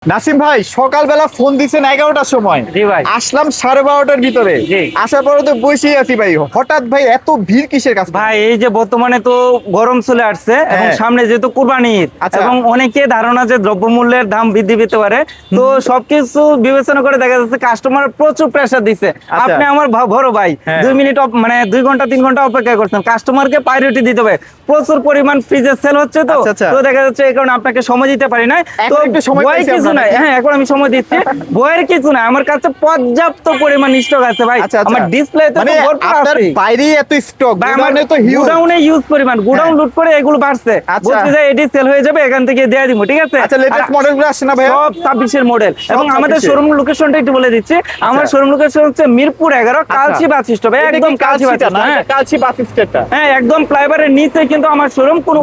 নাসিম ভাই সকালবেলা ফোন দিচ্ছেন 11টার সময়। জি ভাই। আসলাম 12:30টার ভিতরে। জি। আসার পরে তো বসেই আছি ভাই, হঠাৎ ভাই এত ভিড় কিসের কাছে? ভাই এই যে বর্তমানে তো গরম চলে আসছে এবং হ্যাঁ। সামনে যেহেতু কুরবানি ঈদ আচ্ছা। এবং অনেকে ধারণা যে দ্রব্যমূল্যের দাম বৃদ্ধি পেতে পারে, তো সবকিছু বিবেচনা করে দেখা যাচ্ছে কাস্টমার প্রচুর প্রেসার দিচ্ছে। আচ্ছা। আপনি আমার বড় ভাই, হ্যাঁ। 2 মিনিট মানে 2 ঘন্টা 3 ঘন্টা অপেক্ষা করছেন, কাস্টমারকে প্রায়োরিটি দিতে হবে। প্রচুর পরিমাণ ফ্রিজের সেল হচ্ছে তো, আচ্ছা, আচ্ছা। তো দেখা যাচ্ছে এই কারণে আপনাকে সময় দিতে পারি না। তো এখন একটু সময় ভয় পাইছি কিছু আমরা নাই, নাকি? হ্যাঁ এখন আমি সময় দিচ্ছি। ভয়ের কিছু নাই, আমার কাছে পর্যাপ্ত পরিমাণ স্টক আছে ভাই। আচ্ছা, আচ্ছা। আমার ডিসপ্লেতে মানে তো ভরপুর আপনার আছে। বাইরেই এত স্টক, ভাই আমার গোডাউনে তো হিউজ। গোডাউনে ইউজ পরিমাণ, গোডাউন লুট করে এগুলো বাড়ছে। আচ্ছা। বলতে যে এটি সেল হয়ে যাবে, এখান থেকে দেয়া দিব, ঠিক আছে? আচ্ছা, লেটেস্ট আর মডেলগুলো আসছে না ভাই? সব 26 এর মডেল। এবং আমাদের 26 শোরুম লোকেশনটা একটু বলে দিচ্ছি। আমার শোরুম লোকেশন হচ্ছে মিরপুর 11, কালচি বাস স্টপ। একদম কালচি বাস স্টপ। হ্যাঁ, কালচি বাস স্ট্যান্ডটা। হ্যাঁ, একদম ফ্লাইওভারের নিচে কিন্তু আমার শোরুম। কোনো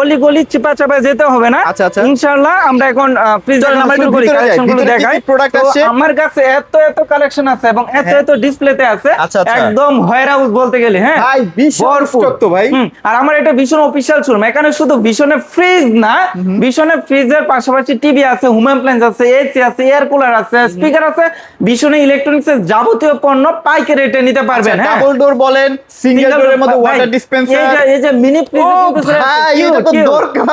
অলি গলি চিপা চাপায় যেতে হবে না। আচ্ছা, আচ্ছা। ইনশাআল্লাহ আমরা এখন ফ্রিজ চলেন আমরা শুরু একটু করি, ভিতরে যাই। কালেকশনগুলো ভিতরে কি দেখাই। কি product তো আসছে? আমার কাছে এত কালেকশন আছে এবং এত ডিসপ্লেতে আছে, আচ্ছা, আচ্ছা। একদম হোয়ার হাউস বলতে গেলে। হ্যাঁ ভাই বিশাল ভরপুর। স্টক তো ভাই। আর আমার এটা ভীষণ অফিসিয়াল শোরুম। এখানে শুধু ভীষণের ফ্রিজ না, ভীষণের ফ্রিজের পাশাপাশি টিভি আছে, হোম অ্যাপ্লায়েন্স আছে, এসি আছে, এয়ার কুলার আছে, স্পিকার আছে। ভীষণে ইলেকট্রনিক্স এর যাবতীয় পণ্য পাইকারি রেটে নিতে পারবেন। হ্যাঁ, ডাবল ডোর বলেন, সিঙ্গেল ডোরের মধ্যে ভাই, ওয়াটার ডিসপেন্সার। এই যে মিনি ফ্রিজ ও ভাই, এটা তো দরকার।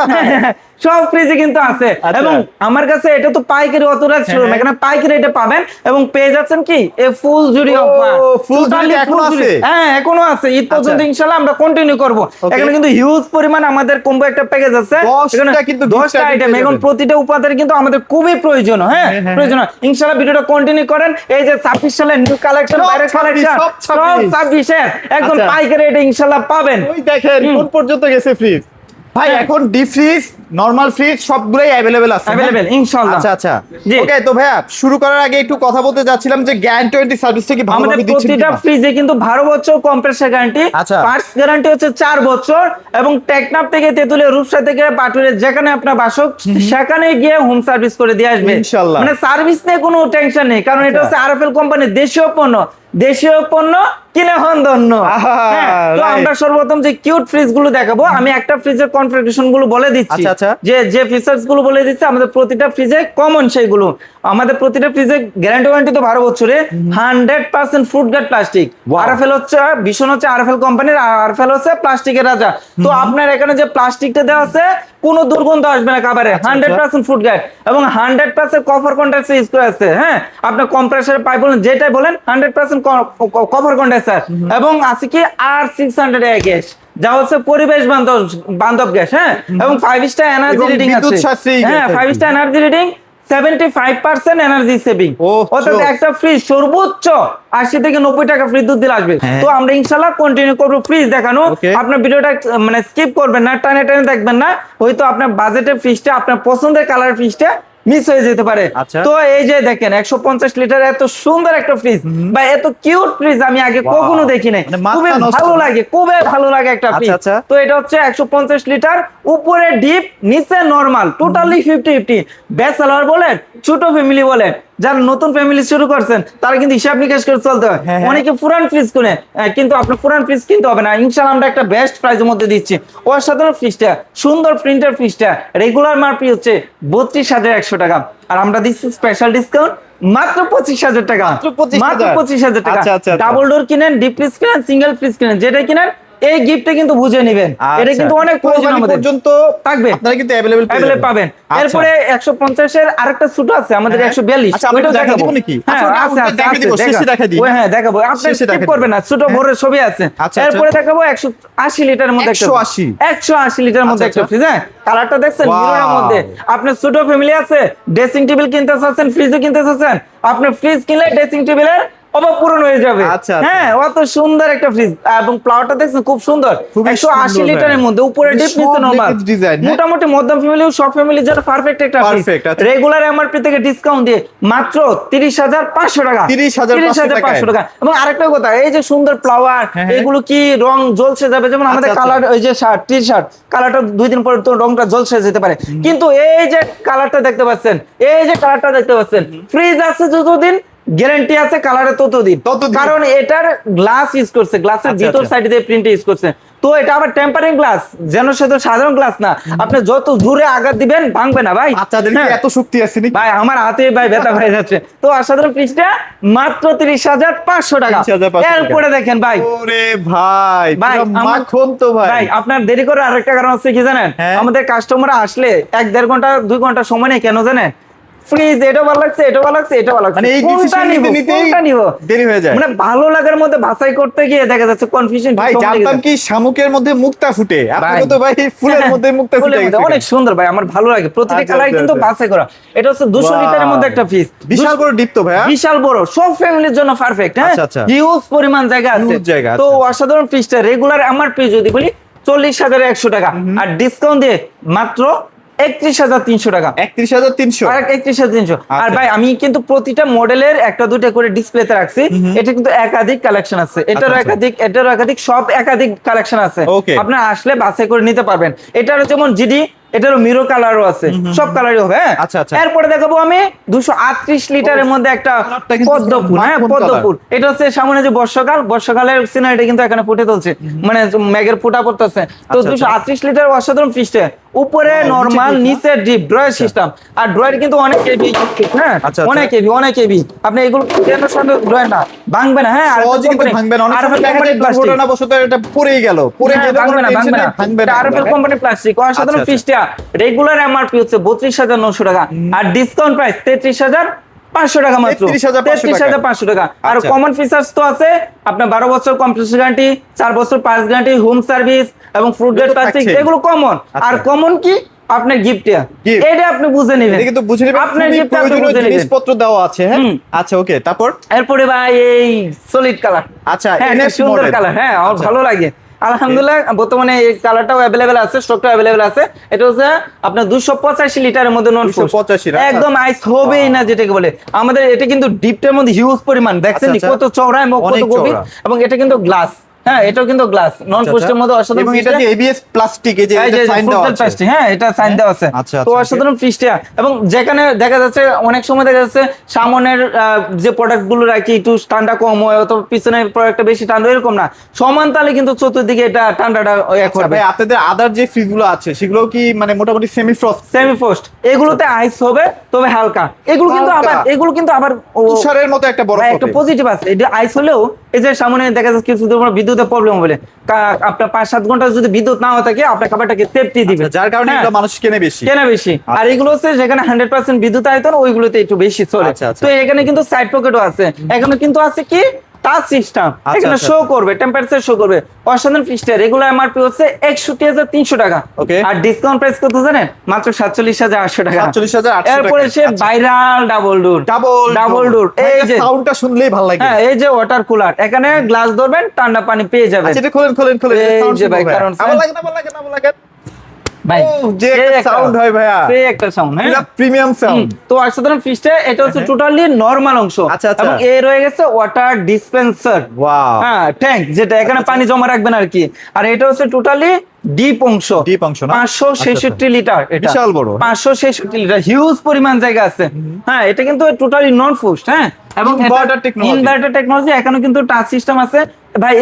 সব ফ্রিজে কিন্তু আছে। আচ্ছা। এবং আমার কাছে এটা তো পাইকারি অথরাইজ শোরুম, হ্যাঁ। এখানে পাইকারি রেটে পাবেন এবং পেয়ে যাচ্ছেন কি এ ফুল জুড়ি ও, অফার। ফুল জুড়ি এখনো আছে? হ্যাঁ এখনো আছে, ঈদ পর্যন্ত আচ্ছা। ইনশাআল্লাহ আমরা কন্টিনিউ করব। Okay. এখানে কিন্তু হিউজ পরিমাণ আমাদের কম্বো একটা প্যাকেজ আছে। 10টা কিন্তু 10টা gift আইটেম, পেয়ে এখন যাবেন। প্রতিটা উপাদান কিন্তু আমাদের খুবই প্রয়োজন। হ্যাঁ হ্যাঁ, হ্যাঁ, প্রয়োজন। ইনশাআল্লাহ ভিডিওটা কন্টিনিউ করেন। এই যে 26 সালের নিউ কালেকশন, সব বাইরের 26, কালেকশন সব সব 26 এর একদম আচ্ছা। পাইকারি রেটে ইনশাআল্লাহ পাবেন। ওই দেখেন কোন পর্যন্ত গেছে ফ্রিজ। ভাই হ্যাঁ। এখন ডিপ ফ্রিজ, নরমাল ফ্রিজ সবগুলাই अवेलेबल আছে। Available, ইনশাআল্লাহ। আচ্ছা, আচ্ছা। জি। ওকে, তো ভাইয়া শুরু করার আগে একটু কথা বলতে যাচ্ছিলাম যে গ্যারান্টি ওয়ারেন্টি সার্ভিসটা কি আমাদের ভালোভাবে দিচ্ছেন প্রতিটা কিনা? ফ্রিজে কিন্তু 12 বছর কম্প্রেসার গ্যারান্টি, আচ্ছা। পার্টস গ্যারান্টি হচ্ছে 4 বছর এবং টেকনাফ থেকে তেতুলিয়া রূপসা থেকে পাটুরে যেখানে আপনার বাসক সেখানে গিয়ে হোম সার্ভিস করে দিয়ে আসবে। ইনশাআল্লাহ। মানে সার্ভিস নিয়ে কোনো টেনশন নেই, কারণ এটা হচ্ছে আরএফএল কোম্পানির দেশীয় পণ্য কিনে হন ধন্য। আহা, হ্যাঁ, তো right. আমরা সর্বপ্রথম যে কিউট ফ্রিজ গুলো দেখাবো, আমি একটা ফ্রিজের কনফিগারেশন গুলো বলে দিচ্ছি। আচ্ছা, আচ্ছা। যে ফিচার্স গুলো বলে দিচ্ছি আমাদের প্রতিটা ফ্রিজে কমন সেইগুলো। আমাদের প্রতিটা ফ্রিজে গ্যারান্টি ওয়ারেন্টি তো 12 বছরে, 100% food grade plastic. Wow. RFL হচ্ছে ভীষণ হচ্ছে আরএফএল কোম্পানির, আরএফএল হচ্ছে প্লাস্টিকের রাজা। তো আপনার এখানে যে প্লাস্টিকটা দেওয়া আছে কোনো দুর্গন্ধ আসবে না খাবারে, 100% ফুড গ্রেড এবং 100% কভার কন্ডেন্সার ইউজ করে আছে। হ্যাঁ, আপনি কম্প্রেসার পাইপ বলেন যেটাই বলেন 100% কভার কন্ডেন্সার এবং আছে কি R600 এয়ার গ্যাস, যা হচ্ছে পরিবেশ বান্ধব গ্যাস। হ্যাঁ, এবং 5 স্টার এনার্জি এবং রেটিং বিদ্যুৎ আছে। সাশ্রয়ী হ্যাঁ, gas. 5 star energy rating, 75% energy saving. ওহ, অর্থাৎ চোখ। একটা ফ্রিজ সর্বোচ্চ 80 থেকে 90 টাকা বিদ্যুৎ বিল আসবে। হ্যাঁ। তো আমরা ইনশাআল্লাহ কন্টিনিউ করব ফ্রিজ দেখানো। Okay. আপনার ভিডিওটা মানে স্কিপ করবেন না, টানে দেখবেন না, হয়তো আপনার বাজেটের ফ্রিজটা, আপনার পছন্দের কালার ফ্রিজটা মিস হয়ে যেতে পারে। আচ্ছা। তো এই যে দেখেন 150 লিটার এত সুন্দর একটা ফ্রিজ বা এত কিউট ফ্রিজ আমি আগে Wow. কখনো দেখি নাই। মানে মাথা খুবই নষ্ট। ভালো লাগে একটা ফ্রিজ। আচ্ছা। তো এটা হচ্ছে 150 লিটার, উপরে ডিপ নিচে নরমাল, টোটালি 50-50। ব্যাচেলর বলেন, ছোট ফ্যামিলি বলেন, যারা নতুন ফ্যামিলি শুরু করছেন তারা কিন্তু হিসাব নিকাশ করে চলতে হয়। হ্যাঁ, হ্যাঁ। অনেকে পুরান ফ্রিজ কিনে, কিন্তু আপনার পুরান ফ্রিজ কিনতে হবে না। ইনশাআল্লাহ আমরা একটা বেস্ট প্রাইসের মধ্যে দিচ্ছি। অসাধারণ ফ্রিজটা, সুন্দর প্রিন্টার ফ্রিজটা রেগুলার মার্কেট হচ্ছে 32,100 টাকা, আর আমরা দিচ্ছি স্পেশাল ডিসকাউন্ট মাত্র 25,000 টাকা। মাত্র 25,000 টাকা। আচ্ছা। ডাবল ডোর কিনেন, ডিপ ফ্রিজ কিনেন, সিঙ্গেল ফ্রিজ কিনেন, যেটা কিনেন এই গিফটে কিন্তু বুঝে নেবেন। এটা কিন্তু অনেক প্রয়োজন কোরবানি আমাদের পর্যন্ত থাকবে, আপনারা কিন্তু अवेलेबल অ্যাভেলেবল পাবেন। আচ্ছা। এরপরে 150 এর আরেকটা ছোট আছে আমাদের, 142। আচ্ছা, আমরা ওইটাও দেখা দেখাবো দিব নাকি? হ্যাঁ, আচ্ছা, ওটা আছে, আমরা দেখা দিব, শেষে দেখা দিই। ওই হ্যাঁ দেখাবো, আপনি শেষে দেখা স্কিপ দিই। করবেন না, ছোট বড় ছবি আছে। আচ্ছা। এরপরে দেখাবো 180 লিটারের মধ্যে একটা 180 180 লিটারের মধ্যে আচ্ছা, একটা ফ্রিজ। হ্যাঁ, কালারটা দেখছেন Wow. মিররের মধ্যে। আপনার ছোট ফ্যামিলি আছে, ড্রেসিং টেবিল কিনতে চাচ্ছেন, ফ্রিজও কিনতে চাচ্ছেন, আপনি ফ্রিজ কিনলে ড্রেসিং টেবিলের অভাব পূরণ হয়ে যাবে। আচ্ছা। হ্যাঁ, অত সুন্দর একটা ফ্রিজ এবং ফ্লাওয়ারটা দেখছেন খুব সুন্দর, খুবই 180 সুন্দর লিটারের ভাই। মধ্যে, উপরে ডিপ সব নিচে নরমাল, লেটেস্ট ডিজাইন। মোটামুটি মধ্যম ফ্যামিলি সব ফ্যামিলির জন্য পারফেক্ট একটা ফ্রিজ। Perfect, আচ্ছা। রেগুলার এমআরপি থেকে ডিসকাউন্ট দিয়ে মাত্র 30,500 টাকা। 30,500 টাকা। এবং আরেকটা কথা, এই যে সুন্দর ফ্লাওয়ার, হ্যাঁ। এগুলো কি রং ঝলসে যাবে, যেমন আমাদের আচ্ছা। কালার, ওই যে শার্ট টি শার্ট কালারটা 2 দিন পরে তো রংটা ঝলসে যেতে পারে, কিন্তু এই যে কালারটা দেখতে পাচ্ছেন, ফ্রিজ আছে যতদিন গ্যারান্টি আছে, কালারে ততদিন। ততদিন। কারণ এটার গ্লাস ইউজ করছে, গ্লাসের আচ্ছা, ভিতর আচ্ছা। সাইড দিয়ে প্রিন্ট ইউজ করছে। তো এটা আবার টেম্পারিং গ্লাস, যেন সে তো সাধারণ গ্লাস না, আপনি যত জোরে আঘাত দিবেন ভাঙবে না ভাই। বাচ্চাদের কি হ্যাঁ। এত শক্তি আছে নাকি? ভাই আমার হাতে ভাই ব্যথা হয়ে যাচ্ছে। তো অসাধারণ ফ্রিজটা মাত্র 30,500 টাকা। 30,500 টাকা। এরপরে দেখেন ভাই, ওরে ভাই ভাই, পুরো আমার- মাখন তো ভাই। ভাই আপনার দেরি করে আরেকটা কারণ হচ্ছে কি জানেন, হ্যাঁ। আমাদের কাস্টমার আসলে 1-1.5 ঘন্টা 2 ঘন্টা সময় নেই, কেন জানেন? ফ্রিজ এটা ভালো লাগছে, এটা ভালো লাগছে, এটা ভালো লাগছে, মানে এই কোনটা ডিসিশন নিব, নিতেই কোনটা নিব? দেরি হয়ে যায়। মানে ভালো লাগার মধ্যে বাছাই করতে গিয়ে দেখা যাচ্ছে কনফিউশন। ভাই জানতাম কি শামুকের মধ্যে মুক্তা ফুটে, আপনাকে তো ভাই ফুলের মধ্যে মুক্তা ফুটে গেছে। অনেক সুন্দর ভাই, আমার ভালো লাগে প্রতিটা আচ্ছা, কালার আচ্ছা, কিন্তু আচ্ছা। বাছাই করা। এটা হচ্ছে 200 Wow. লিটারের মধ্যে একটা ফ্রিজ, বিশাল বড় ডিপ তো ভাইয়া। বিশাল বড়, সব ফ্যামিলির জন্য পারফেক্ট। হ্যাঁ, আচ্ছা, আচ্ছা। হিউজ পরিমাণ জায়গা আছে। Huge জায়গা, তো আচ্ছা। অসাধারণ ফ্রিজটা রেগুলার এমআরপি যদি বলি 40,100 টাকা, আর ডিসকাউন্ট দিয়ে মাত্র 31,300 টাকা। 31,300। আর 31,300। আর আচ্ছা। ভাই আমি কিন্তু প্রতিটা মডেলের একটা দুইটা করে ডিসপ্লেতে রাখছি। এটা কিন্তু একাধিক কালেকশন আছে, এটারও আচ্ছা। একাধিক, এটারও একাধিক, সব একাধিক কালেকশন আছে। Okay. আপনারা আসলে বাছাই করে নিতে পারবেন। এটারও যেমন জিডি, এটারও মিরো কালারও আছে, সব কালারই হবে। হ্যাঁ, আচ্ছা, আচ্ছা। এরপরে দেখাবো আমি 238 লিটারের মধ্যে একটা কালারটা কিন্তু পদ্মফুল। হ্যাঁ, মাখন পদ্মফুল। এটা হচ্ছে সামনে যে বর্ষাকাল, বর্ষাকালের সিনারিটা কিন্তু এখানে ফুটে তুলছে, মানে মেঘের ফোঁটা পড়তেছে। তো আচ্ছা, 238 লিটার অসাধারণ ফ্রিজটা, উপরে Wow, নরমাল, নিচে deep না? নিচে ডিপ ড্রয়ার সিস্টেম। আর ড্রয়ার কিন্তু অনেক কেভি। হ্যাঁ, আচ্ছা, আচ্ছা। অনেক কেভি, অনেক কেভি। আপনি এগুলো কেন সামনে ড্রয়ার না ভাঙবে না। হ্যাঁ, সহজে কিন্তু ভাঙবে না। অনেক সময় দেখা যায় দুর্ঘটনাবশত এটা পড়েই গেল, পড়ে গেলে কোনো ভাঙবে না, টেনশন ভাঙবে নেই, না। ভাঙবে না। আরএফএল কোম্পানি প্লাস্টিক অসাধারণ আচ্ছা, আচ্ছা। ফ্রিজটা রেগুলার এমআরপি হচ্ছে 32,900 টাকা, আর ডিসকাউন্ট প্রাইস 33,500 টাকা মাত্র। 33,500 টাকা। আর আচ্ছা। কমন ফিচার্স তো আছে, আপনার 12 বছর কমপ্লিট গ্যারান্টি, 4 বছর পার্টস গ্যারান্টি, হোম সার্ভিস এবং ফ্রুট এগুলো গ্রেড তো প্লাস্টিক, থাকছেই। এগুলো কমন। আচ্ছা। আর কমন কি আপনার গিফটটা, Gift। এটা আপনি বুঝে নেবেন। এটা কিন্তু বুঝে নেবেন, আপনার খুবই গিফটটা আপনি প্রয়োজনীয় বুঝে নেবেন। জিনিসপত্র দেওয়া আছে। হ্যাঁ, হুম। আচ্ছা ওকে, তারপর এরপরে ভাই এই সলিড কালার। আচ্ছা হ্যাঁ, NS একটা সুন্দর model। কালার। হ্যাঁ, আমার আচ্ছা। ভালো লাগে। আলহামদুলিল্লাহ বর্তমানে এই কালারটাও অ্যাভেলেবেল আছে, স্টকটাও অ্যাভেলেবেল আছে। এটা হচ্ছে আপনার 285 লিটারের মধ্যে নন ফোর্স, 285 না? একদম আইস হবেই না যেটাকে বলে। আমাদের এটা কিন্তু ডিপটার মধ্যে হিউজ পরিমাণ, দেখছেন আচ্ছা, কত চওড়া এবং কত অনেক গভীর, চওড়া। এবং এটা কিন্তু গ্লাস। হ্যাঁ, এটাও কিন্তু গ্লাস, নন আচ্ছা, ফোর্সের আচ্ছা। মধ্যে অসাধারণ এবং এটা ফ্রিজটা। যে ABS প্লাস্টিক, এই যে এই যে এটা সাইন দেওয়া fruit আছে। plastic, হ্যাঁ, এটা সাইন দেওয়া আছে। আচ্ছা, তো আচ্ছা, অসাধারণ ফ্রিজটা। এবং যেখানে দেখা যাচ্ছে অনেক সময় দেখা যাচ্ছে সামনের যে প্রোডাক্ট গুলো রাখি একটু ঠান্ডা কম হয়, অথবা পিছনের প্রোডাক্টটা বেশি ঠান্ডা, এরকম না, সমান তালে কিন্তু চতুর্দিকে এটা ঠান্ডাটা আচ্ছা, করবে। ভাই আপনাদের আদার যে ফ্রিজ গুলো আছে সেগুলো কি মানে মোটামুটি সেমি ফ্রস্ট, সেমি ফ্রস্ট, এগুলোতে আইস হবে তবে হালকা। এগুলো কিন্তু হালকা। আবার তুষারের মতো একটা বরফ ভাই, একটা হবে। পজিটিভ আছে। এটা আইস হলেও এই যে সামনে দেখা যাচ্ছে কিছু বিদ্যুতের প্রবলেম হবে, আপনার 5-7 ঘন্টা যদি বিদ্যুৎ না থাকে আপনার খাবারটাকে সেফটি দিবে, আচ্ছা, যার কারণে হ্যাঁ, এগুলো মানুষ কেনে বেশি। কেনা বেশি। আর এগুলো হচ্ছে যেখানে 100% বিদ্যুৎ আয়তন, ওইগুলোতে একটু বেশি চলে। আচ্ছা, আচ্ছা। তো এখানে কিন্তু সাইড পকেটও আছে, এখানে কিন্তু আছে কি টাচ সিস্টেম, এখানে আচ্ছা, শো করবে, টেম্পারেচার শো করবে। অসাধারণ ফ্রিজটা রেগুলার এমআরপি হচ্ছে 61,300 টাকা, Okay. আর ডিসকাউন্ট প্রাইস কত জানেন? মাত্র 47,800 টাকা। 47,800 টাকা। এরপরে সে আচ্ছা। Viral double door, double door, এই যে সাউন্ডটা শুনলেই ভালো লাগে। হ্যাঁ, এই যে ওয়াটার কুলার, এখানে গ্লাস ধরবেন, ঠান্ডা পানি পেয়ে যাবেন। আচ্ছা, এটা খোলেন খোলেন খোলেন, এই সাউন্ড যে শুনবো ভাই, ভাইয়া। কারণ আমার লাগে না, আমার লাগে না, আমার লাগে না। ভাই, ও, যে একটা সাউন্ড হয় ভাইয়া, সেই একটা সাউন্ড। হ্যাঁ, এটা প্রিমিয়াম সাউন্ড। তো অসাধারণ ফ্রিজটা, এটা হচ্ছে টোটালি নরমাল অংশ। আচ্ছা, আচ্ছা। এবং এ রয়ে গেছে ওয়াটার ডিসপেন্সার, ওয়াও, হ্যাঁ, ট্যাঙ্ক, যেটা এখানে পানি জমা রাখবেন আর কি। আর এটা হচ্ছে টোটালি ডিপ অংশ, ডিপ অংশ না? 566 লিটার, এটা বিশাল বড়। 566 লিটার, হিউজ পরিমাণ জায়গা আছে। হ্যাঁ, এটা কিন্তু টোটালি নন ফুস্ট। হ্যাঁ, এবং Inverter technology। ইনভার্টার টেকনোলজি, এখানে কিন্তু টাচ সিস্টেম আছে। ভাই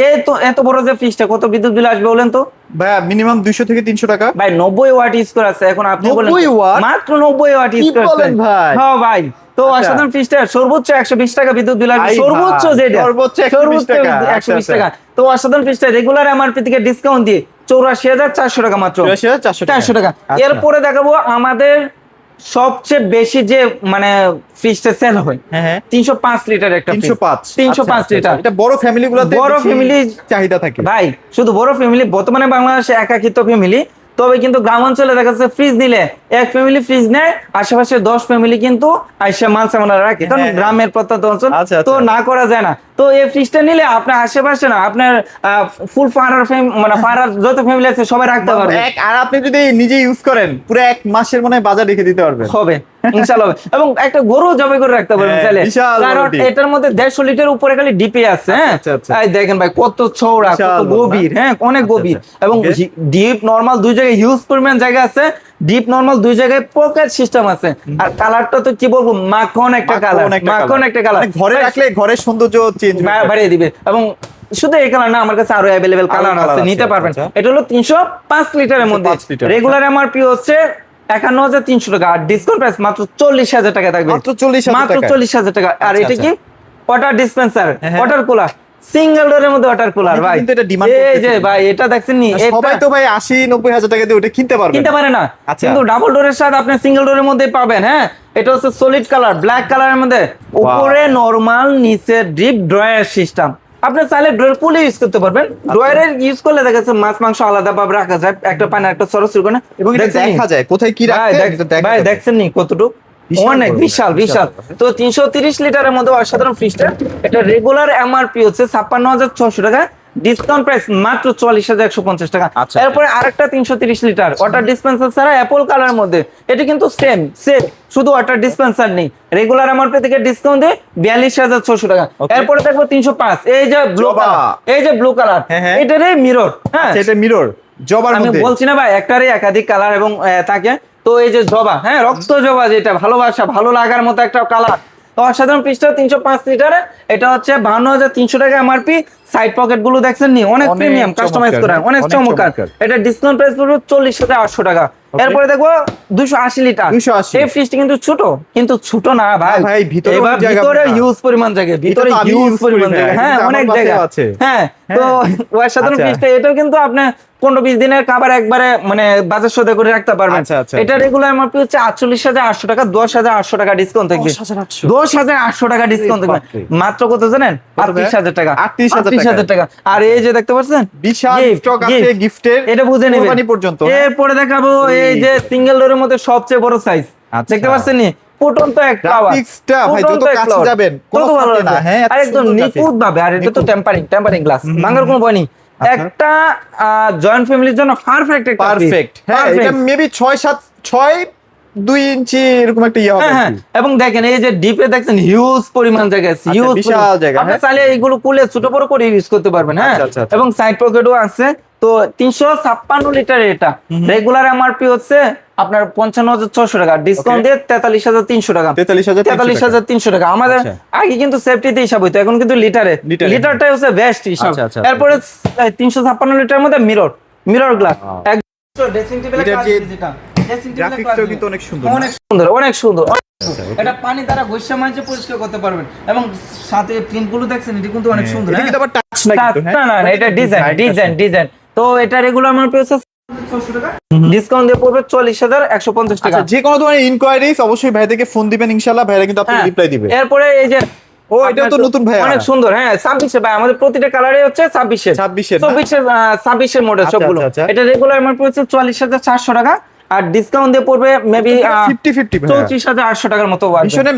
এত বড় যে ফ্রিজটা, কত বিদ্যুৎ বিল আসবে বলেন তো? ভাইয়া মিনিমাম 200 থেকে 300 টাকা। ভাই 90 ওয়াট ইউজ করা আছে। এখন আপনি বলেন 90 ওয়াট? মাত্র 90 ওয়াট ইউজ কি করা আছে। বলেন ভাই? হ্যাঁ ভাই, তো আচ্ছা। অসাধারণ ফ্রিজটা সর্বোচ্চ 120 টাকা বিদ্যুৎ বিল আসবে, আই সর্বোচ্চ ভাই, যেটা, সর্বোচ্চ 120 টাকা। 120 আচ্ছা, টাকা। তো অসাধারণ ফ্রিজটা রেগুলার এমআরপি থেকে ডিসকাউন্ট দিয়ে 84,400 টাকা মাত্র, 84,400 টাকা। আচ্ছা। এরপরে দেখাবো আমাদের সবচেয়ে বেশি যে মানে ফ্রিজটা সেল হয়, হ্যাঁ, হ্যাঁ। 305 লিটার একটা ফ্রিজ। 305 305 আচ্ছা, লিটার। এটা বড় ফ্যামিলি গুলোতে বড় বেশি family চাহিদা থাকে। ভাই, শুধু বড় ফ্যামিলি, বর্তমানে বাংলাদেশে একাকিত্ব ফ্যামিলি। তবে কিন্তু গ্রাম অঞ্চলে দেখা যাচ্ছে ফ্রিজ নিলে এক ফ্যামিলি ফ্রিজ নেয়, আশেপাশে 10 ফ্যামিলি কিন্তু আইসা মাল সামানা রাখে, কারণ হ্যাঁ। গ্রামের প্রত্যন্ত অঞ্চল, আচ্ছা, তো আচ্ছা। না করা যায় না। তো এই ফ্রিজটা নিলে আপনার আশেপাশে না, আপনার ফুল ফারার মানে ফারার যত ফ্যামিলি আছে সবাই রাখতে পারবে, আর আপনি যদি নিজে ইউজ করেন পুরো এক মাসের মনে হয় বাজার রেখে দিতে পারবেন। হবে ইনশাআল্লাহ হবে। এবং একটা গরু জবাই করে রাখতে পারবেন হ্যাঁ, চাইলে, বিশাল বড় কারণ ডিপ। এটার মধ্যে 150 লিটার উপরে খালি ডিপে আছে। হ্যাঁ, আচ্ছা, আচ্ছা। এই দেখেন ভাই কত চওড়া, বিশাল কত বড় না? গভীর, হ্যাঁ, অনেক আচ্ছা, গভীর। আচ্ছা। এবং Okay. ডিপ নরমাল দুই জায়গায় হিউজ পরিমাণ জায়গা আছে, ডিপ নরমাল দুই জায়গায় পকেট সিস্টেম আছে। আর কালারটা তো কি বলবো, মাখন একটা কালার, মাখন একটা কালার, মানে ঘরে রাখলে ঘরের সৌন্দর্য চেঞ্জ বাড়িয়ে দিবে। এবং শুধু এই কালার না, আমার কাছে আরো অ্যাভেলেবেল কালার colour আছে, আছে, নিতে পারবেন। আচ্ছা। এটা হলো 305 লিটারের মধ্যে, 305 লিটার, রেগুলার এমআরপি হচ্ছে 51,300 টাকা, আর ডিসকাউন্ট প্রাইস মাত্র 40,000 টাকা থাকবে, মাত্র 40,000 মাত্র টাকায়। 40,000 টাকা। আর আচ্ছা, এটা কি ওয়াটার ডিসপেন্সার, হ্যাঁ। ওয়াটার কুলার, সিঙ্গেল ডোরের মধ্যে ওয়াটার কুলার অনেকে ভাই। কিন্তু এটা demand এই যে করতেছে। ভাই এটা দেখছেন নি, সবাই তো ভাই 80-90 হাজার টাকা দিয়ে ওটা কিনতে পারবে কিনতে পারে না, আচ্ছা। কিন্তু ডাবল ডোরের সাথে আপনি সিঙ্গেল ডোরের মধ্যে পাবেন। হ্যাঁ, এটা হচ্ছে সলিড কালার, ব্ল্যাক কালারের মধ্যে, উপরে নরমাল, নিচে ডিপ ড্রয়ার সিস্টেম। আপনি চাইলে ড্রয়ার খুলে ইউজ করতে পারবেন। ড্রয়ারের ইউজ করলে দেখা যাচ্ছে মাছ মাংস আলাদা ভাবে রাখা যায়, একটা পানি একটা সরসরি করে। এবং এটা দেখছেন নি? দেখা যায় কোথায় কি ভাই রাখতে ভাই দেখছেন নি কতটুকু, বিশাল অনেক বড়, বিশাল বিশাল বিশাল। তো 330 লিটারের মধ্যে অসাধারণ ফ্রিজটা, এটা রেগুলার এমআরপি হচ্ছে 56,600 টাকা, ডিসকাউন্ট প্রাইস মাত্র 44,150 টাকা। আচ্ছা। এরপরে আরেকটা 330 লিটার ওয়াটার ডিসপেন্সার ছাড়া অ্যাপল কালার মধ্যে, এটা কিন্তু সেম, শুধু ওয়াটার ডিসপেন্সার নেই, রেগুলার এমআরপি থেকে ডিসকাউন্ট দিয়ে 42,600 টাকা। Okay. এরপরে দেখবো 305, এই যে ব্লু জবা। কালার, এই যে ব্লু কালার, হ্যাঁ, হ্যাঁ। এটারে মিরর। হ্যাঁ, সেটা মিরর জবার আমি মধ্যে বলছি না ভাই, একটারই একাধিক কালার এবং থাকে। তো এই যে জবা, হ্যাঁ, রক্ত জবা, যেটা ভালোবাসা ভালো লাগার মতো একটা কালার। তো অসাধারণ পিসটা 305 লিটারে, এটা হচ্ছে 52,300 টাকা এমআরপি। সাইড পকেট গুলো দেখছেন নি, অনেক অনেক প্রিমিয়াম, কাস্টমাইজ চমৎকার, করা, অনেক অনেক চমৎকার। চমৎকার। এটা ডিসকাউন্ট প্রাইস পড়বে 40,800 টাকা। এরপরে দেখবো 280 লিটার। 280 এই ফ্রিজটি কিন্তু ছোট না ভাই, ভাই, ভিতরে এবার অনেক জায়গা ভিতরে পাবেন না। হিউজ পরিমাণ জায়গা, ভিতরে তো আমি হিউজ use করি পরিমাণ ভাই, জায়গা, এটা হ্যাঁ, আমার অনেক বাসায়ও জায়গা আছে। হ্যাঁ। তো অসাধারণ আচ্ছা। ফ্রিজটা, এটাও কিন্তু আপনি 15-20 দিনের খাবার একবারে মানে বাজার সদা করে রাখতে পারবেন। আচ্ছা, আচ্ছা। এটা রেগুলার এমআরপি হচ্ছে 48,800 টাকা, 10,800 টাকা ডিসকাউন্ট থাকবে, 10,800 10,800 টাকা ডিসকাউন্ট থাকবে, বাপরে। মাত্র কত জানেন? কত ভাই? 38,000 টাকা, 38,000 টাকা। আর এই যে দেখতে পাচ্ছেন বিশাল gift, স্টক আছে gift। গিফটের, এটা বুঝে নেবেন কোরবানি পর্যন্ত। এরপরে দেখাবো এই যে সিঙ্গেল ডোরের মধ্যে সবচেয়ে বড় সাইজ, আচ্ছা। দেখতে পাচ্ছেন নি, ফুটন্ত এক ফ্লাওয়ার, গ্রাফিক্সটা ভাই যত কাছে যাবেন কোনো ভালো ফাটে না, লাগবে। হ্যাঁ, এত আর একদম সুন্দর graphics। নিখুঁত ভাবে, আর এটা তো টেম্পারিং গ্লাস, ভাঙার কোনো ভয় নেই। একটা জয়েন্ট ফ্যামিলির জন্য পারফেক্ট একটা পারফেক্ট, হ্যাঁ, এটা মেবি 6 2 ইঞ্চি এরকম একটা ইয়ে হবে হ্যাঁ, আর কি। এবং দেখেন এই যে ডিপে দেখছেন হিউজ পরিমাণ জায়গা আছে, হিউজ বিশাল জায়গা, আপনি হ্যাঁ। চাইলে এইগুলো কুলে ছোট বড় করে ইউজ করতে পারবেন। হ্যাঁ, আচ্ছা, আচ্ছা, আচ্ছা। এবং সাইড পকেটও আছে। তো 356 লিটার, এটা রেগুলার এমআরপি হচ্ছে আপনার 55,600 টাকা, ডিসকাউন্ট দিয়ে 43,300 টাকা, 43,300 টাকা। আমাদের আচ্ছা। আগে কিন্তু সেফটিতে হিসাব হইতো, এখন কিন্তু লিটারে, লিটারে। লিটারটাই হচ্ছে বেস্ট হিসাব। আচ্ছা, আচ্ছা, এরপরে 356 লিটারের মধ্যে মিরর গ্লাস, Wow. একদম ড্রেসিং টেবিলে এটার কাজ যে দিয়েছে এটা। ড্রেসিং টেবিলে গ্রাফিক্সটাও কাজ কিন্তু অনেক সুন্দর, অনেক সুন্দর, অনেক সুন্দর। আচ্ছা, এটা পানি দ্বারা ঘষে মাঝে পরিষ্কার করতে পারবেন, এবং সাথে প্রিন্ট গুলো দেখছেন, এটা কিন্তু অনেক সুন্দর। এটা কিন্তু আবার টাচ না কিন্তু, না না না, এটা ডিজাইন। তো এটা রেগুলার আমার পেয়েছে 600 টাকা, ডিসকাউন্ট দিয়ে পড়বে 40,150 টাকা। আচ্ছা, যে কোনো ধরনের ইনকোয়ারিজ অবশ্যই ভাইদেরকে ফোন দিবেন, ইনশাআল্লাহ ভাইরা কিন্তু আপনাকে হ্যাঁ, রিপ্লাই দিবে। এরপরে এই যে ও, এটাও তো নতুন ভাই, অনেক সুন্দর। হ্যাঁ, 26 ভাই, আমাদের প্রতিটা কালারে হচ্ছে 26 26 না? 26 মডেল আচ্ছা, সবগুলো। আচ্ছা, আচ্ছা। এটা রেগুলার আমার পড়ছে 44,400 টাকা, আর ডিসকাউন্ট দিয়ে পড়বে মেবি 50-50 ভাই। 34,800 ভীষণে টাকার মতো।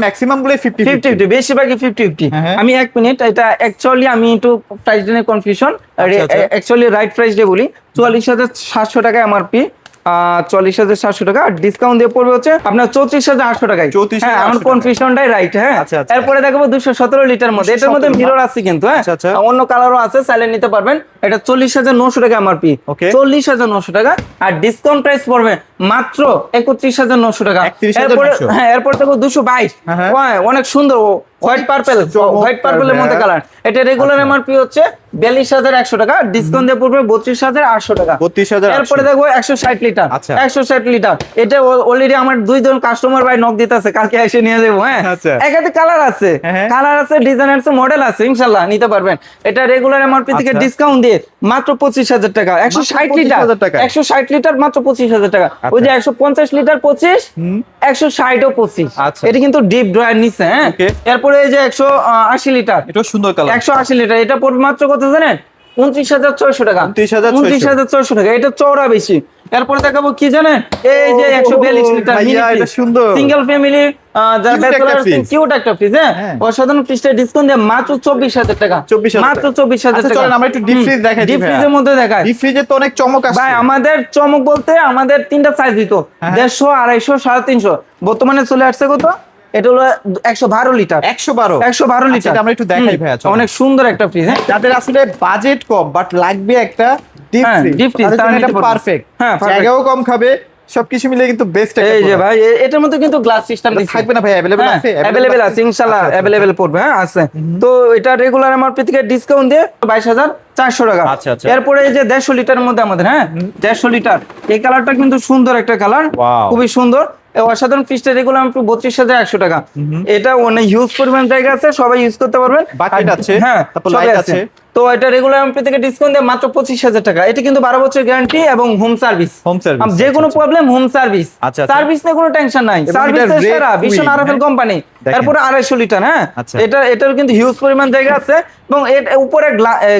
ম্যাক্সিমাম গুলো 50-50। 50-50, বেশিরভাগই 50-50। হ্যাঁ, হ্যাঁ। আমি এক মিনিট, এটা অ্যাকচুয়ালি আমি একটু প্রাইস নিয়ে কনফিউশন, আচ্ছা, আচ্ছা। অ্যাকচুয়ালি রাইট প্রাইস দিয়ে বলি, 44,700 টাকা এমআরপি, 44,700 টাকা, ডিসকাউন্ট দিয়ে পড়বে হচ্ছে আপনার 34,800 টাকায়। 34,800 হ্যাঁ, আমার টাকা। কনফিউশনটাই রাইট। হ্যাঁ, আচ্ছা, আচ্ছা। এরপরে দেখবো 217 লিটার মধ্যে, এটার মধ্যে 217 মিরর আছে কিন্তু, হ্যাঁ, আচ্ছা, আচ্ছা। অন্য কালারও আছে, চাইলে নিতে পারবেন। এটা 40,900 টাকা এমআরপি, Okay. 40,900 টাকা, আর ডিসকাউন্ট প্রাইস পড়বে মাত্র 31,900 টাকা। 31,900 এরপরে হ্যাঁ, এরপর দেখবো 222, হ্যাঁ, হ্যাঁ। হ্যাঁ, অনেক সুন্দর, হোয়াইট পার্পল, চমৎকার হোয়াইট পার্পলের মধ্যে ভাইয়া। কালার। এটা রেগুলার এমআরপি হচ্ছে 42,100 টাকা, ডিসকাউন্ট দিয়ে পড়বে 32,800 টাকা। 32,800 এরপরে দেখবো 160 লিটার, আচ্ছা। 160 লিটার। এটা অলরেডি আমার 2 জন কাস্টমার ভাই নক দিতেছে, কালকে এসে নিয়ে যাবো। হ্যাঁ, আচ্ছা। একাধিক কালার আছে, হ্যাঁ। কালার আছে, ডিজাইন আছে, মডেল আছে, ইনশাআল্লাহ নিতে পারবেন। এটা রেগুলার এমআরপি থেকে আচ্ছা। ডিসকাউন্ট দিয়ে মাত্র 25,000 টাকা, 160 লিটার, 25,000 টাকা। 160 লিটার মাত্র 25,000 টাকা। ওই যে 150 লিটার 25, 160 ও 25। আচ্ছা। এটা কিন্তু ডিপ ড্রয়ার নিচ্ছে। হ্যাঁ, Okay. এরপরে এই যে 180 লিটার, এটাও সুন্দর কালার। 180 লিটার, এটা পড়বে মাত্র কত জানেন? 29,600 টাকা, 29,600 29,600 টাকা। এটা চওড়া বেশি। এরপরে দেখাবো কি জানেন, এই যে 142 লিটার ভাইয়া, এটা সুন্দর। সিঙ্গেল ফ্যামিলি, যারা Cute ব্যাচেলর একটা আছেন, fridge। কিউট একটা ফ্রিজ। হ্যাঁ, হ্যাঁ। অসাধারণ ফ্রিজটা ডিসকাউন্ট দিয়ে মাত্র 24,000 টাকা, 24,000 মাত্র 24,000 আচ্ছা, টাকা। চলেন আমরা একটু ডিপ ফ্রিজ দেখাই দিই ডিপ ভাইয়া। ফ্রিজের মধ্যে দেখায় ডিপ ফ্রিজে তো অনেক চমক আসছে ভাই। আমাদের চমক বলতে আমাদের 3টা সাইজ দিত, হ্যাঁ। 150, 250, 350। বর্তমানে চলে আসছে কত, এটা হলো 112 লিটার, 112 112 আচ্ছা, লিটার। এটা আমরা একটু দেখাই ভাইয়া, চলো। অনেক সুন্দর একটা ফ্রিজ। হ্যাঁ, যাদের আসলে বাজেট কম বাট লাগবে একটা ডিপ হ্যাঁ, ফ্রিজ, deep freeze, তারা নিতে পারবে। পারফেক্ট। হ্যাঁ, perfect। জায়গাও কম খাবে, সবকিছু মিলে কিন্তু বেস্ট এই যে ভাই এটার মধ্যে কিন্তু গ্লাস সিস্টেম থাকবে না ভাই, अवेलेबल আছে? अवेलेबल আছে ইনশাআল্লাহ, अवेलेबल পড়বে। হ্যাঁ আছে। তো এটা রেগুলার এমআরপি থেকে ডিসকাউন্ট দিয়ে 22,400 টাকা। আচ্ছা, আচ্ছা। এরপরে এই যে 150 লিটারের মধ্যে আমাদের, হ্যাঁ 150 লিটার, এই কালারটা কিন্তু সুন্দর একটা কালার, Wow. খুবই সুন্দর। এই অসাধারণ ফিস্টের রেগুলার এমআরপি 32,100 টাকা। এটা অনেক হিউজ পরিমাণ জায়গা আছে, সবাই ইউজ করতে পারবেন। বাকেট আছে, হ্যাঁ তারপর সবই লাইট আছে। আছে। তো এটা রেগুলার এমআরপি থেকে ডিসকাউন্ট দিয়ে মাত্র 25,000 টাকা। এটা কিন্তু 12 বছর গ্যারান্টি এবং হোম সার্ভিস। হোম সার্ভিস, যে কোনো আচ্ছা, প্রবলেম হোম সার্ভিস। আচ্ছা, আচ্ছা। সার্ভিস নিয়ে কোনো টেনশন নাই, এবং সার্ভিসের এটার সেরা rate ভীষণ খুবই, আরএফএল হ্যাঁ। কোম্পানি। দেখেন। তারপরে 250 লিটার, হ্যাঁ আচ্ছা। এটার কিন্তু হিউজ পরিমাণ জায়গা আছে এবং এর উপরে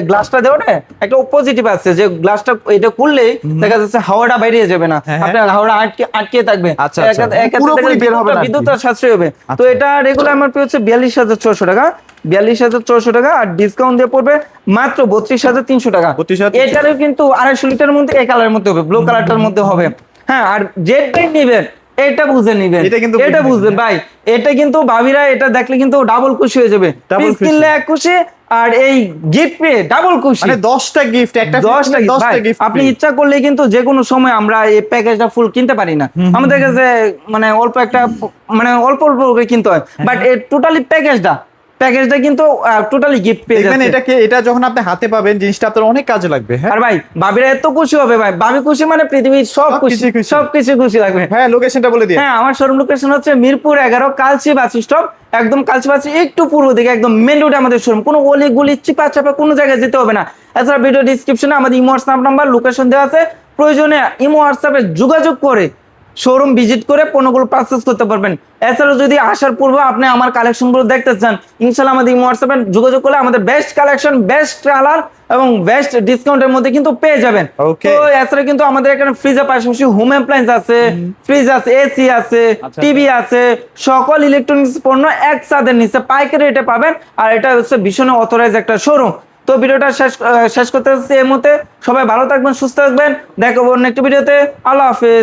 গ্লাসটা দেওয়া না একটা পজিটিভ আছে যে গ্লাসটা এটা খুললেই দেখা যাচ্ছে হাওয়াটা বাইরে যাবে না, হ্যাঁ, আপনার হাওয়াটা আটকে থাকবে। আচ্ছা, আচ্ছা। এক্ষেত্রে পুরোপুরি বের হবে না আর কি। বিদ্যুৎ সাশ্রয় হবে। তো আচ্ছা। এটা রেগুলার এমআরপি হচ্ছে 42,400 টাকা, 42,400 টাকা, আর ডিসকাউন্ট দিয়ে পড়বে মাত্র 32,300 টাকা। 32,300 এটারও কিন্তু 250 লিটারের মধ্যে এই কালারের মধ্যে হবে, ব্লু কালারটার মধ্যে হবে। হ্যাঁ, আর যেটাই নেবেন এটা বুঝে নিবেন, এটা কিন্তু এটা বুঝে বুঝবেন নিবেন। ভাই। এটা কিন্তু ভাবিরা এটা দেখলে কিন্তু ডাবল খুশি হয়ে যাবে, Double পিস খুশি। কিনলে এক খুশি আর এই গিফট পেয়ে ডাবল খুশি। মানে 10টা গিফট, একটা 10টা gift, ভাই, গিফট আপনি ইচ্ছা করলে কিন্তু যে কোনো সময় আমরা এই প্যাকেজটা ফুল কিনতে পারি না, আমাদের কাছে মানে অল্প একটা মানে অল্প অল্প করে কিনতে হয়, বাট এই টোটালি প্যাকেজটা কিন্তু টোটালি গিফট পেয়ে দেখবেন যাচ্ছে। এটা যখন আপনি হাতে পাবেন জিনিসটা আপনার অনেক কাজে লাগবে। হ্যাঁ আর ভাই ভাবিরা এত খুশি হবে, ভাই ভাবি খুশি মানে পৃথিবীর সব খুশি, সবকিছু খুশি। সবকিছু খুশি লাগবে। হ্যাঁ, লোকেশনটা বলে দিন। হ্যাঁ, আমার শোরুম লোকেশন হচ্ছে মিরপুর 11 কালচি বাস স্টপ, একদম কালচি বাস একটু পূর্ব দিকে, একদম মেন রোডে আমাদের শোরুম। কোনো অলি গলি চিপা চাপা কোনো জায়গায় যেতে হবে না। এছাড়া ভিডিও ডিসক্রিপশনে আমাদের ইমো হোয়াটসঅ্যাপ নাম্বার, লোকেশন দেওয়া আছে, প্রয়োজনে ইমো হোয়াটসঅ্যাপে যোগাযোগ করে শোরুম ভিজিট করে পণ্যগুলো পারচেজ করতে পারবেন। এছাড়াও যদি আসার পূর্ব আপনি আমার কালেকশনগুলো দেখতে চান, ইনশাআল্লাহ আমাদের ইমো হোয়াটসঅ্যাপে যোগাযোগ করলে আমাদের বেস্ট কালেকশন, বেস্ট কালার এবং বেস্ট ডিসকাউন্টের মধ্যে কিন্তু পেয়ে যাবেন। Okay. তো এছাড়া কিন্তু আমাদের এখানে ফ্রিজের পাশাপাশি হোম অ্যাপ্লায়েন্স আছে, ফ্রিজ আছে, এসি আছে, আচ্ছা, টিভি আছে, সকল ইলেকট্রনিক্স পণ্য এক ছাদের নিচে পাইকারি রেটে পাবেন। আর এটা হচ্ছে ভীষণ অথরাইজ একটা শোরুম। তো ভিডিওটা শেষ করতে হচ্ছে এই মুহূর্তে। সবাই ভালো থাকবেন, সুস্থ থাকবেন, দেখাবো অন্য একটি ভিডিওতে। আল্লাহ হাফেজ।